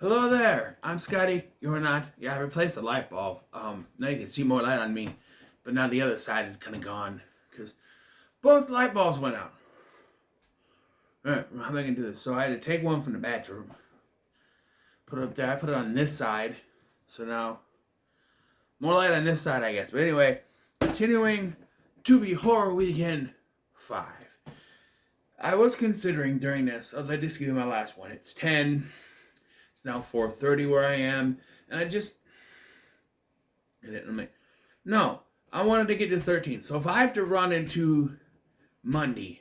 Hello there, I'm Scotty. You're not. Yeah, I replaced the light bulb. Now you can see more light on me, but now the other side is kind of gone because both light bulbs went out. All right, how am I gonna do this? So I had to take one from the bathroom, put it up there. I put it on this side, so now more light on this side, I guess. But anyway, continuing Tubi Horror Weekend 5. I was considering during this. I'll just give you my last one. It's 10. It's now 4:30 where I am, and no, I wanted to get to 13. So if I have to run into Monday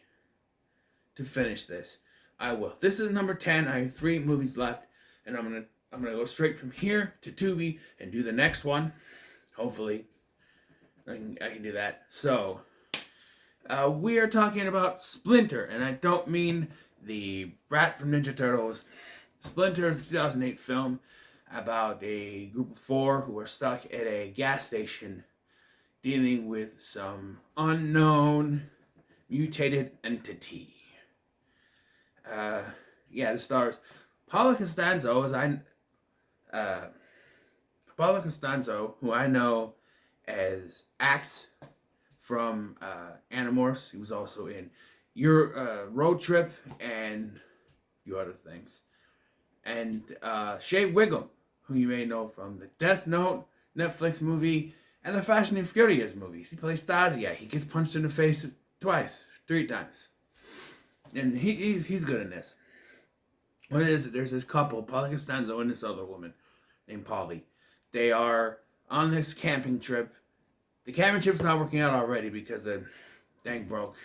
to finish this, I will. This is number 10. I have 3 movies left, and I'm gonna go straight from here to Tubi and do the next one. Hopefully, I can do that. So we are talking about Splinter, and I don't mean the rat from Ninja Turtles. Splinter is a 2008 film about a group of 4 who are stuck at a gas station dealing with some unknown mutated entity. This stars Paula Costanzo, who I know as Axe from Animorphs. He was also in Your Road Trip and a few other things. And Shea Wiggum, who you may know from the Death Note Netflix movie and the Fast and Furious movies. He plays Stasia. He gets punched in the face 3 times. And he's good in this. What it is, there's this couple, Paula Costanzo and this other woman named Polly. They are on this camping trip. The camping trip's not working out already because the thing broke.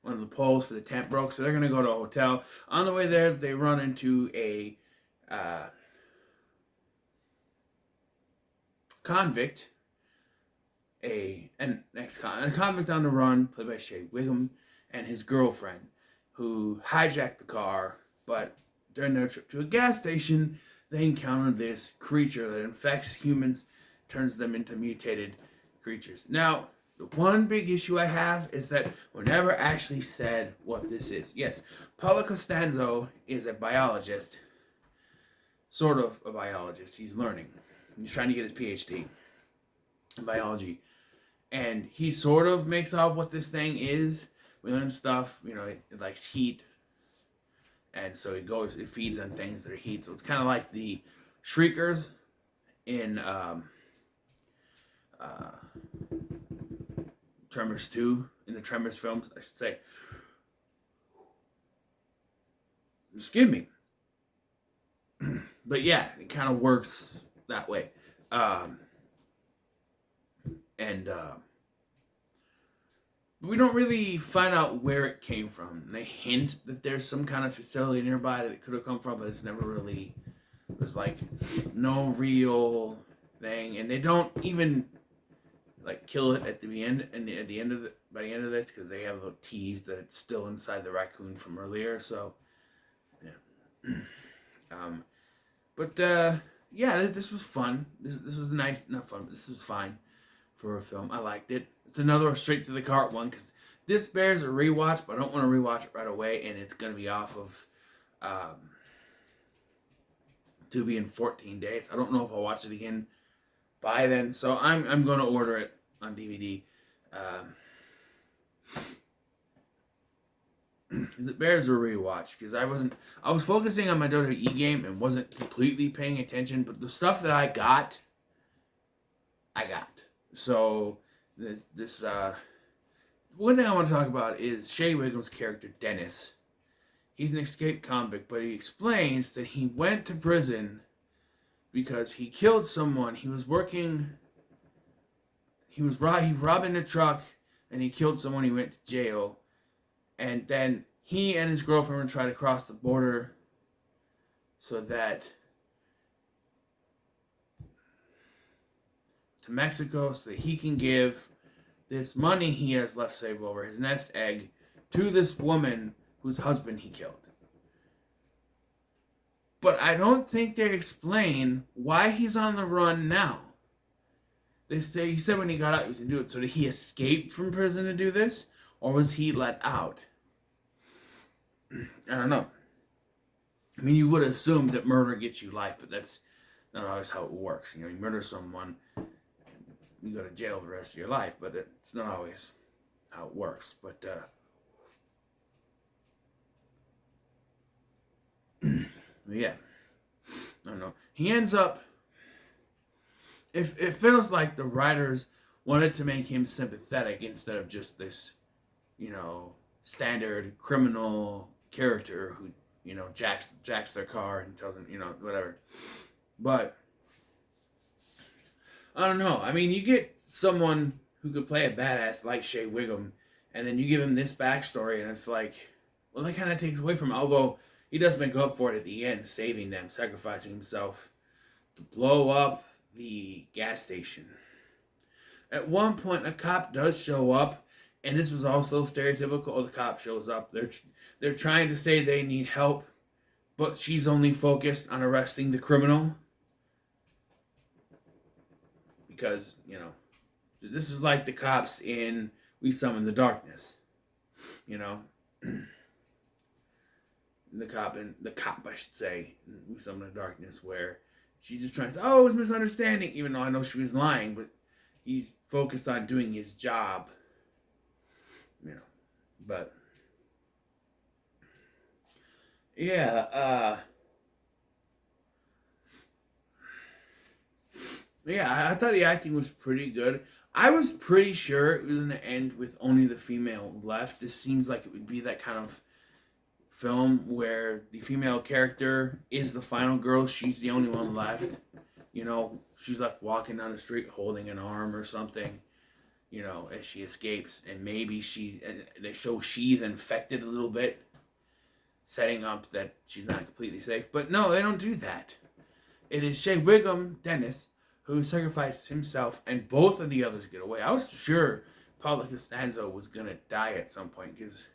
One of the poles for the tent broke, so they're going to go to a hotel. On the way there, they run into a convict, a convict on the run, played by Shea Wiggum, and his girlfriend, who hijacked the car, but during their trip to a gas station, they encounter this creature that infects humans, turns them into mutated creatures. Now, the one big issue I have is that we're never actually said what this is. Yes, Paulo Costanzo is a biologist, sort of a biologist. He's learning. He's trying to get his PhD in biology. And he sort of makes out what this thing is. We learn stuff, it likes heat. And so it feeds on things that are heat. So it's kind of like the Shriekers in Tremors 2, in the Tremors films, I should say. Excuse me. But yeah, it kind of works that way. We don't really find out where it came from. They hint that there's some kind of facility nearby that it could have come from, but it's never really, there's like no real thing. And they don't even kill it at the end, and by the end of this, because they have the tease that it's still inside the raccoon from earlier. So, yeah. This was fun. This was nice, not fun, but this was fine for a film. I liked it. It's another straight to the cart one because this bears a rewatch, but I don't want to rewatch it right away, and it's going to be off of Tubi in 14 days. I don't know if I'll watch it again by then, so I'm going to order it on DVD. Because it bears a rewatch. Because I was focusing on my WWE game and wasn't completely paying attention, but the stuff that I got. So this one thing I want to talk about is Shea Wiggum's character Dennis. He's an escaped convict, but he explains that he went to prison because he killed someone. He was robbing a truck, and he killed someone. He went to jail, and then he and his girlfriend would try to cross the border to Mexico so that he can give this money he has left saved over, his nest egg, to this woman whose husband he killed. But I don't think they explain why he's on the run now. He said when he got out he was going to do it. So did he escape from prison to do this? Or was he let out? I don't know. I mean, you would assume that murder gets you life, but that's not always how it works. You know, you murder someone, you go to jail for the rest of your life, but it's not always how it works. But yeah, I don't know. He ends up. It feels like the writers wanted to make him sympathetic instead of just this, standard criminal character who, jacks their car and tells them, whatever. But I don't know. I mean, you get someone who could play a badass like Shea Wiggum, and then you give him this backstory, and it's like, well, that kind of takes away from it. Although he does make up for it at the end, saving them, sacrificing himself to blow up the gas station. At one point, a cop does show up, and this was also stereotypical. The cop shows up. They're trying to say they need help, but she's only focused on arresting the criminal. Because, this is like the cops in We Summon the Darkness. The cop, I should say, in We Summon the Darkness, where she's just trying to say, oh, it was misunderstanding, even though I know she was lying, but he's focused on doing his job. But yeah, I thought the acting was pretty good. I was pretty sure it was going to end with only the female left. This seems like it would be that kind of film where the female character is the final girl. She's the only one left. She's left walking down the street holding an arm or something, as she escapes. And maybe they show she's infected a little bit, setting up that she's not completely safe. But no, they don't do that. It is Shea Wiggum, Dennis, who sacrifices himself, and both of the others get away. I was sure Paula Costanzo was going to die at some point, because,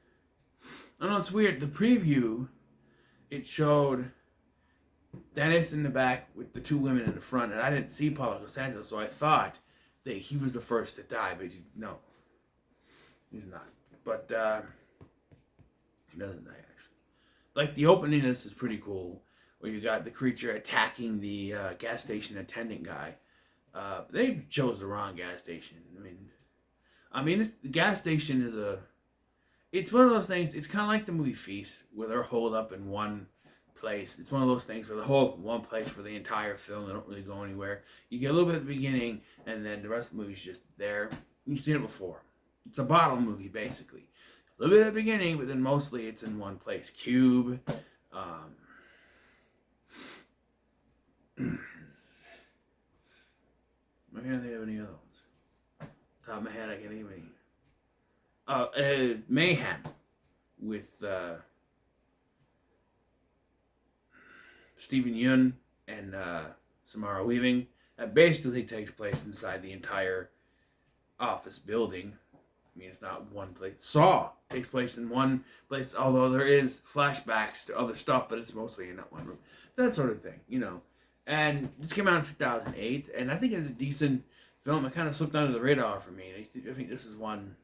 I don't know, it's weird. The preview, it showed Dennis in the back with the two women in the front, and I didn't see Paula Costanzo, so I thought that he was the first to die, but no, he's not. But he doesn't die, actually. Like, the opening of this is pretty cool, where you got the creature attacking the gas station attendant guy. They chose the wrong gas station. The gas station is it's one of those things, it's kind of like the movie Feast, where they're holed up in one place. It's one of those things where they're holed up in one place for the entire film. They don't really go anywhere. You get a little bit at the beginning, and then the rest of the movie's just there. You've seen it before. It's a bottle movie, basically. A little bit at the beginning, but then mostly it's in one place. Cube, I can't think of any other ones. Top of my head, I can't think of any. Mayhem with Stephen Yeun and Samara Weaving. That basically takes place inside the entire office building. It's not one place. Saw takes place in one place, although there is flashbacks to other stuff, but it's mostly in that one room. That sort of thing, And this came out in 2008, and I think it's a decent film. It kind of slipped under the radar for me. I think this is one.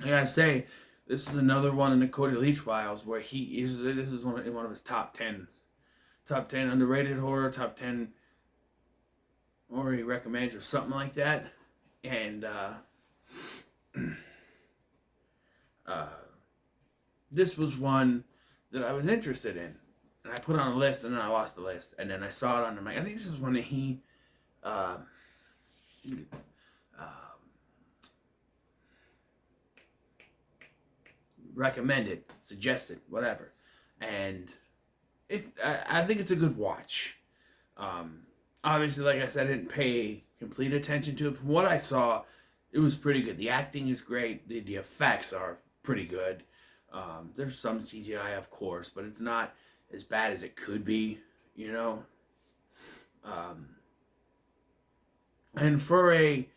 I gotta say, this is another one in the Cody Leach files where this is one of his top 10s. Top 10 underrated horror, top 10 horror he recommends, or something like that. And this was one that I was interested in. And I put on a list, and then I lost the list. And then I saw it on the mic. I think this is one that he recommended, suggested, whatever. And I think it's a good watch. Obviously, like I said, I didn't pay complete attention to it. From what I saw, it was pretty good. The acting is great. The effects are pretty good. There's some CGI, of course, but it's not as bad as it could be, and for a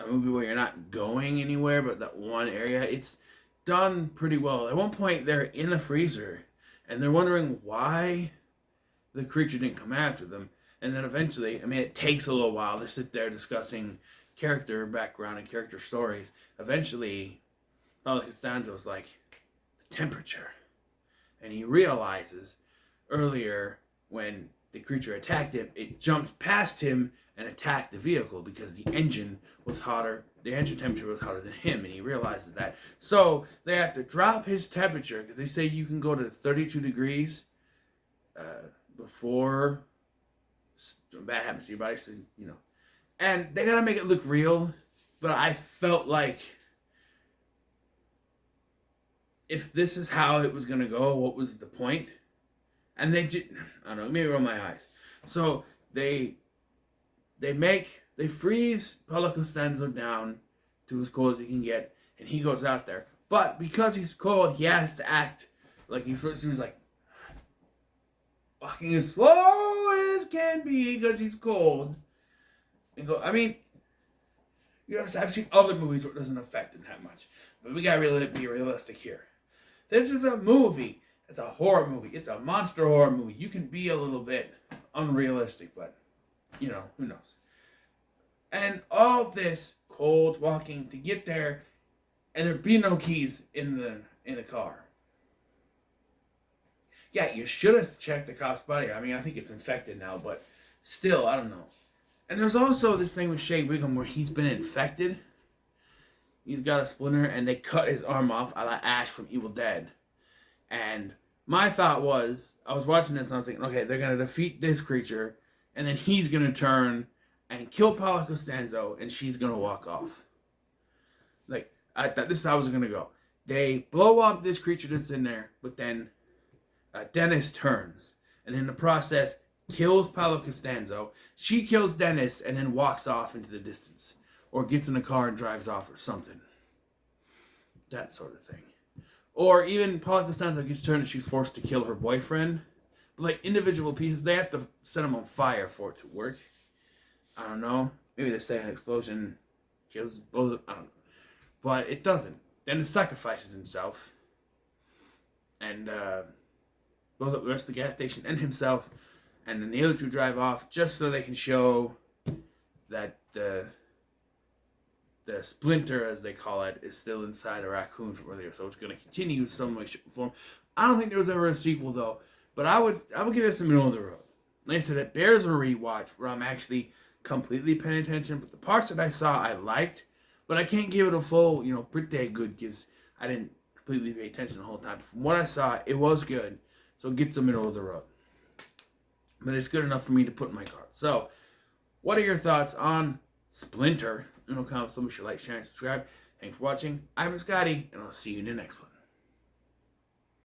movie where you're not going anywhere but that one area, it's done pretty well. At one point, they're in the freezer, and they're wondering why the creature didn't come after them. And then eventually, it takes a little while. They sit there discussing character background and character stories. Eventually, Paula Costanzo's like, the temperature. and he realizes earlier when the creature attacked him, it jumped past him and attacked the vehicle because the engine was hotter. The engine temperature was hotter than him, and he realizes that. So they have to drop his temperature because they say you can go to 32 degrees before bad happens to your body. So, and they gotta make it look real. But I felt like if this is how it was gonna go, what was the point? And they did. I don't know. Maybe roll my eyes. So they freeze Paulo Costanzo down to as cold as he can get, and he goes out there. But because he's cold, he has to act like he was like walking as slow as can be because he's cold. And go. I mean, I've seen other movies where it doesn't affect him that much, but we gotta really be realistic here. This is a movie. It's a horror movie. It's a monster horror movie. You can be a little bit unrealistic, but, who knows. And all this cold walking to get there, and there'd be no keys in the car. Yeah, you should have checked the cop's body. I mean, I think it's infected now, but still, I don't know. And there's also this thing with Shea Wiggum where he's been infected. He's got a splinter, and they cut his arm off a la Ash from Evil Dead. And my thought was, I was watching this and I was thinking, okay, they're going to defeat this creature, and then he's going to turn and kill Paulo Costanzo, and she's going to walk off. Like, I thought this is how it was going to go. They blow up this creature that's in there, but then Dennis turns, and in the process, kills Paulo Costanzo. She kills Dennis, and then walks off into the distance. Or gets in a car and drives off or something. That sort of thing. Or even Paulo Costanzo gets turned and she's forced to kill her boyfriend. But like individual pieces, they have to set them on fire for it to work. I don't know. Maybe they say an explosion kills both. I don't know. But it doesn't. Then he sacrifices himself. And blows up the rest of the gas station and himself. And then the other two drive off just so they can show that the Splinter, as they call it, is still inside a raccoon from earlier, so it's going to continue some way, shape, or form. I don't think there was ever a sequel, though, but I would give this the middle of the road. Like I said, it bears a rewatch where I'm actually completely paying attention, but the parts that I saw I liked, but I can't give it a full, pretty good because I didn't completely pay attention the whole time. But from what I saw, it was good, so it gets the middle of the road. But it's good enough for me to put in my cart. So, what are your thoughts on Splinter? No comments, so make sure to like, share, and subscribe. Thanks for watching. I'm Scotty, and I'll see you in the next one.